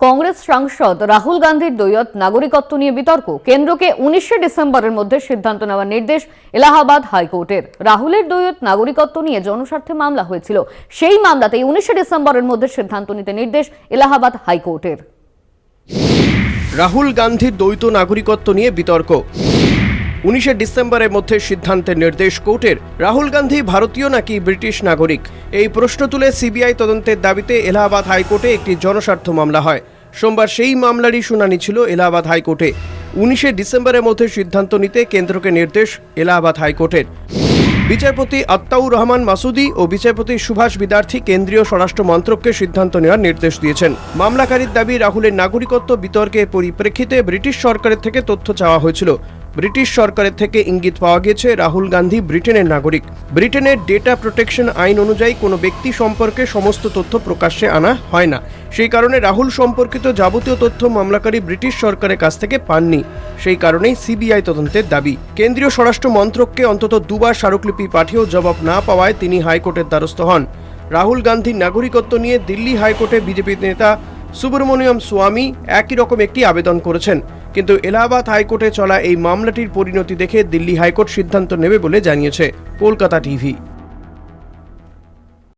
কংগ্রেস সাংসদ রাহুল গান্ধীর দ্বৈত নাগরিকত্ব নিয়ে বিতর্ক। কেন্দ্রকে 19 ডিসেম্বরের মধ্যে সিদ্ধান্ত নেওয়ার নির্দেশ এলাহাবাদ হাইকোর্টের। রাহুলের দ্বৈত নাগরিকত্ব নিয়ে জনস্বার্থে মামলা হয়েছিল, সেই মামলাতেই 19 ডিসেম্বরের মধ্যে সিদ্ধান্ত নিতে নির্দেশ এলাহাবাদ হাইকোর্টের। রাহুল গান্ধীর দ্বৈত নাগরিকত্ব নিয়ে বিতর্ক। 19 ডিসেম্বরের মধ্যে সিদ্ধান্তের নির্দেশ কোর্টের। রাহুল গান্ধী ভারতীয় নাকি ব্রিটিশ নাগরিক, এই প্রশ্ন তুলে সিবিআই তদন্তের দাবিতে এলাহাবাদ হাইকোর্টে একটি জনস্বার্থ মামলা হয়। সোমবার সেই মামলারই শুনানি ছিল এলাহাবাদ হাইকোর্টে। 19 ডিসেম্বরের মধ্যে সিদ্ধান্ত নিতে কেন্দ্রকে নির্দেশ এলাহাবাদ হাইকোর্টের। বিচারপতি আত্তাউর রহমান মাসুদি ও বিচারপতি সুভাষ বিদ্যার্থী কেন্দ্রীয় স্বরাষ্ট্র মন্ত্রককে সিদ্ধান্ত নেওয়ার নির্দেশ দিয়েছেন। মামলাকারীর দাবি, রাহুলের নাগরিকত্ব বিতর্কের পরিপ্রেক্ষিতে ব্রিটিশ সরকারের থেকে তথ্য চাওয়া হয়েছিল। ব্রিটিশ সরকারের থেকে ইঙ্গিত পাওয়া গেছে রাহুল গান্ধী ব্রিটেনের নাগরিক। ব্রিটেনের ডেটা প্রোটেকশন আইন অনুযায়ী কোনো ব্যক্তি সম্পর্কে সমস্ত তথ্য প্রকাশ্যে আনা হয় না। সেই কারণে রাহুল সম্পর্কিত যাবতীয় তথ্য মামলাকারী ব্রিটিশ সরকারের কাছ থেকে পাননি। সেই কারণেই সিবিআই তদন্তের দাবি। কেন্দ্রীয় স্বরাষ্ট্র মন্ত্রককে অন্তত দুবার স্মারকলিপি পাঠিয়েও জবাব না পাওয়ায় তিনি হাইকোর্টের দ্বারস্থ হন। রাহুল গান্ধীর নাগরিকত্ব নিয়ে দিল্লি হাইকোর্টে বিজেপি নেতা সুব্রমণিয়ম স্বামী একই রকম একটি আবেদন করেছেন, কিন্তু এলাহাবাদ হাইকোর্টে চলা এই মামলাটির পরিণতি দেখে দিল্লি হাইকোর্ট সিদ্ধান্ত নেবে বলে জানিয়েছে কলকাতা টিভি।